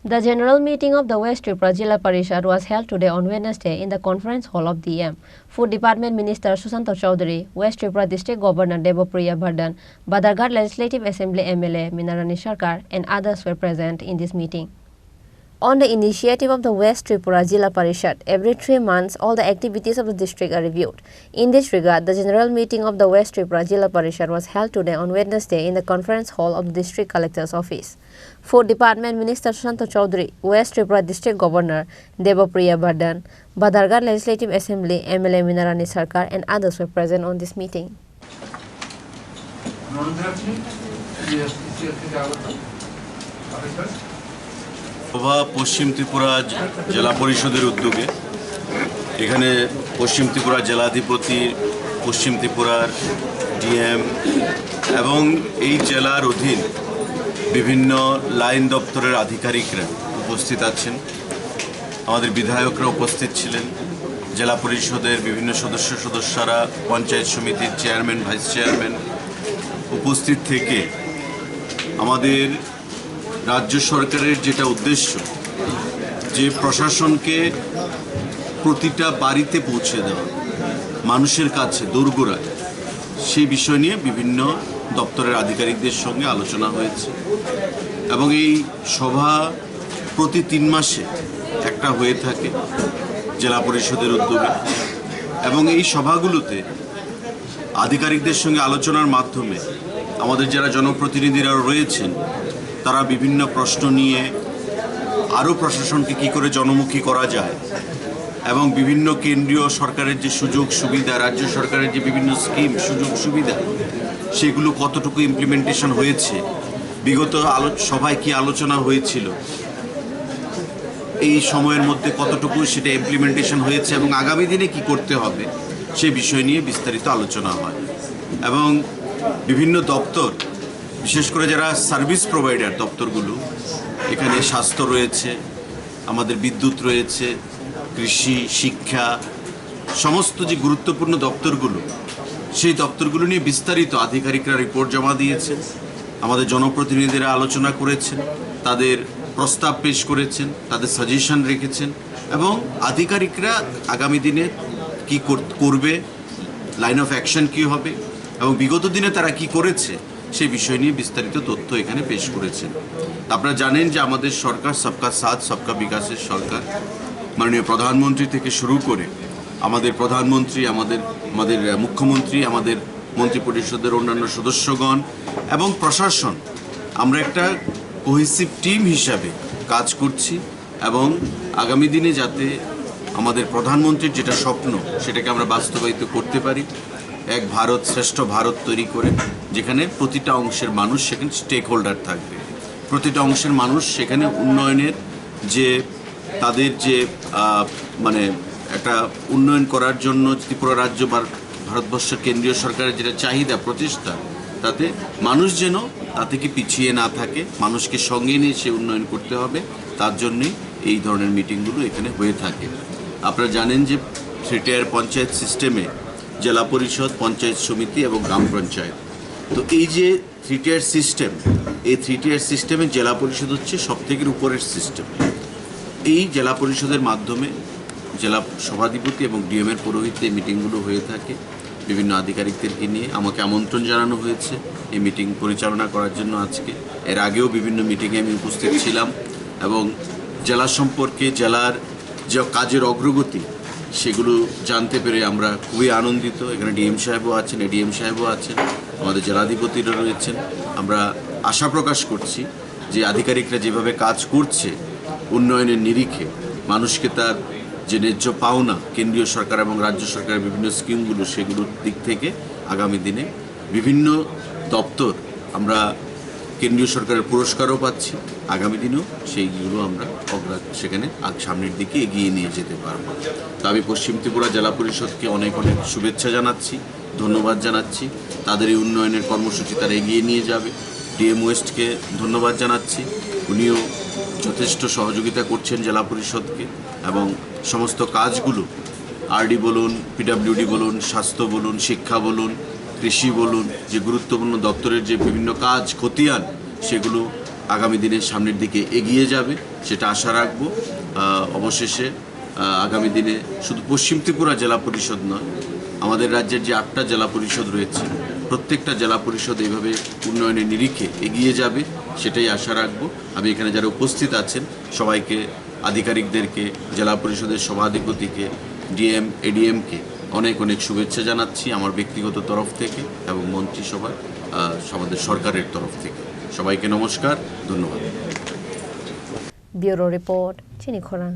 The general meeting of the West Tripura Zilla Parishad was held today on Wednesday in the conference hall of the Food Department Minister Sushant Chowdhury, West Tripura District Governor Debapriya Bardhan, Badarghat Legislative Assembly MLA Minarani Sarkar and others were present in this meeting. On the initiative of the West Tripura Zilla Parishad, every 3 months all the activities of the district are reviewed. In this regard, the general meeting of the West Tripura Zilla Parishad was held today on Wednesday in the conference hall of the district collector's office. Food Department Minister Sushant Chowdhury, West Tripura District Governor Debapriya Bardhan, Badarghat Legislative Assembly MLA Minarani Sarkar and others were present on this meeting. পশ্চিম ত্রিপুরা জেলা পরিষদের উদ্যোগে এখানে পশ্চিম ত্রিপুরা জেলাধিপতি, পশ্চিম ত্রিপুরার DM এবং এই জেলার অধীন বিভিন্ন লাইন দপ্তরের আধিকারিকরা উপস্থিত আছেন। আমাদের বিধায়করা উপস্থিত ছিলেন, জেলা পরিষদের বিভিন্ন সদস্যরা, পঞ্চায়েত সমিতির চেয়ারম্যান, ভাইস চেয়ারম্যান উপস্থিত থেকে আমাদের রাজ্য সরকারের যেটা উদ্দেশ্য যে প্রশাসনকে প্রতিটা বাড়িতে পৌঁছে দেওয়া, মানুষের কাছে দোরগোড়ায়, সেই বিষয় নিয়ে বিভিন্ন দপ্তরের আধিকারিকদের সঙ্গে আলোচনা হয়েছে এবং এই সভা প্রতি 3 মাসে একটা হয়ে থাকে জেলা পরিষদের উদ্যোগে এবং এই সভাগুলোতে আধিকারিকদের সঙ্গে আলোচনার মাধ্যমে আমাদের যারা জনপ্রতিনিধিরা রয়েছেন তারা বিভিন্ন প্রশ্ন নিয়ে আরও প্রশাসনকে কী করে জনমুখী করা যায় এবং বিভিন্ন কেন্দ্রীয় সরকারের যে সুযোগ সুবিধা, রাজ্য সরকারের যে বিভিন্ন স্কিম সুযোগ সুবিধা, সেগুলো কতটুকু ইমপ্লিমেন্টেশন হয়েছে, বিগত সভায় কি আলোচনা হয়েছিল, এই সময়ের মধ্যে কতটুকু সেটা ইমপ্লিমেন্টেশন হয়েছে এবং আগামী দিনে কি করতে হবে সে বিষয় নিয়ে বিস্তারিত আলোচনা হয়। এবং বিভিন্ন দপ্তর, বিশেষ করে যারা সার্ভিস প্রোভাইডার দপ্তরগুলো, এখানে স্বাস্থ্য রয়েছে, আমাদের বিদ্যুৎ রয়েছে, কৃষি, শিক্ষা, সমস্ত যে গুরুত্বপূর্ণ দপ্তরগুলো, সেই দপ্তরগুলো নিয়ে বিস্তারিত আধিকারিকরা রিপোর্ট জমা দিয়েছেন, আমাদের জনপ্রতিনিধিরা আলোচনা করেছেন, তাদের প্রস্তাব পেশ করেছেন, তাদের সাজেশন রেখেছেন এবং আধিকারিকরা আগামী দিনে কি করবে, লাইন অফ অ্যাকশন কী হবে এবং বিগত দিনে তারা কি করেছে সেই বিষয় নিয়ে বিস্তারিত তথ্য এখানে পেশ করেছেন। আপনারা জানেন যে আমাদের সরকার সবকা সাথ সবকা বিকাশের সরকার। মাননীয় প্রধানমন্ত্রী থেকে শুরু করে আমাদের প্রধানমন্ত্রী, আমাদের মুখ্যমন্ত্রী, আমাদের মন্ত্রী পরিষদের অন্যান্য সদস্যগণ এবং প্রশাসন, আমরা একটা কোহেসিভ টিম হিসাবে কাজ করছি এবং আগামী দিনে যাতে আমাদের প্রধানমন্ত্রীর যেটা স্বপ্ন সেটাকে আমরা বাস্তবায়িত করতে পারি, এক ভারত শ্রেষ্ঠ ভারত তৈরি করে, যেখানে প্রতিটা অংশের মানুষ সেখানে স্টেক হোল্ডার থাকবে, প্রতিটা অংশের মানুষ সেখানে উন্নয়নের যে তাদের যে মানে একটা উন্নয়ন করার জন্য ত্রিপুরা রাজ্য বা ভারতবর্ষের কেন্দ্রীয় সরকারের যেটা চাহিদা প্রচেষ্টা, তাতে মানুষ যেন তা থেকে পিছিয়ে না থাকে, মানুষকে সঙ্গে নিয়ে সে উন্নয়ন করতে হবে, তার জন্যই এই ধরনের মিটিংগুলো এখানে হয়ে থাকে। আপনারা জানেন যে 3-tier পঞ্চায়েত সিস্টেমে জেলা পরিষদ, পঞ্চায়েত সমিতি এবং গ্রাম পঞ্চায়েত, তো এই যে 3-tier সিস্টেম, এই 3-tier সিস্টেমে জেলা পরিষদ হচ্ছে সবথেকে উপরের সিস্টেম। এই জেলা পরিষদের মাধ্যমে জেলা সভাধিপতি এবং ডিএমের পৌরোহিত্যে মিটিংগুলো হয়ে থাকে। বিভিন্ন আধিকারিকদেরকে নিয়ে আমাকে আমন্ত্রণ জানানো হয়েছে এই মিটিং পরিচালনা করার জন্য আজকে। এর আগেও বিভিন্ন মিটিংয়ে আমি উপস্থিত ছিলাম এবং জেলা সম্পর্কে, জেলার যে কাজের অগ্রগতি সেগুলো জানতে পেরে আমরা খুবই আনন্দিত। এখানে ডিএম সাহেবও আছেন, এডিএম সাহেবও আছেন, আমাদের জেলাধিপতিরা রয়েছেন। আমরা আশা প্রকাশ করছি যে আধিকারিকরা যেভাবে কাজ করছে উন্নয়নের নিরিখে, মানুষকে তার যে ন্যায্য পাওনা কেন্দ্রীয় সরকার এবং রাজ্য সরকারের বিভিন্ন স্কিমগুলো, সেগুলোর দিক থেকে আগামী দিনে বিভিন্ন দপ্তর আমরা কেন্দ্রীয় সরকারের পুরস্কারও পাচ্ছি, আগামী দিনেও সেইগুলো আমরা সেখানে সামনের দিকে এগিয়ে নিয়ে যেতে পারব। তো আমি পশ্চিম ত্রিপুরা জেলা পরিষদকে অনেক অনেক শুভেচ্ছা জানাচ্ছি, ধন্যবাদ জানাচ্ছি। তাদের এই উন্নয়নের কর্মসূচি তারা এগিয়ে নিয়ে যাবে। ডিএম ওয়েস্টকে ধন্যবাদ জানাচ্ছি, উনিও যথেষ্ট সহযোগিতা করছেন জেলা পরিষদকে এবং সমস্ত কাজগুলো আরডি বলুন, পিডব্লিউডি বলুন, স্বাস্থ্য বলুন, শিক্ষা বলুন, কৃষি বলুন, যে গুরুত্বপূর্ণ দপ্তরের যে বিভিন্ন কাজ খতিয়ান, সেগুলো আগামী দিনের সামনের দিকে এগিয়ে যাবে সেটা আশা রাখবো। অবশেষে আগামী দিনে শুধু পশ্চিম ত্রিপুরা জেলা পরিষদ নয়, আমাদের রাজ্যের যে 8টা জেলা পরিষদ রয়েছে প্রত্যেকটা জেলা পরিষদ এইভাবে উন্নয়নের নিরিখে এগিয়ে যাবে, সেটাই আশা রাখবো। আমি এখানে যারা উপস্থিত আছেন সবাইকে, আধিকারিকদেরকে, জেলা পরিষদের সভাধিপতিকে, ডিএম এডিএমকে অনেক অনেক শুভেচ্ছা জানাচ্ছি আমার ব্যক্তিগত তরফ থেকে এবং মন্ত্রিসভা আমাদের সরকারের তরফ থেকে। সবাইকে নমস্কার, ধন্যবাদ। ব্যুরো রিপোর্ট, চিনি খোরাং।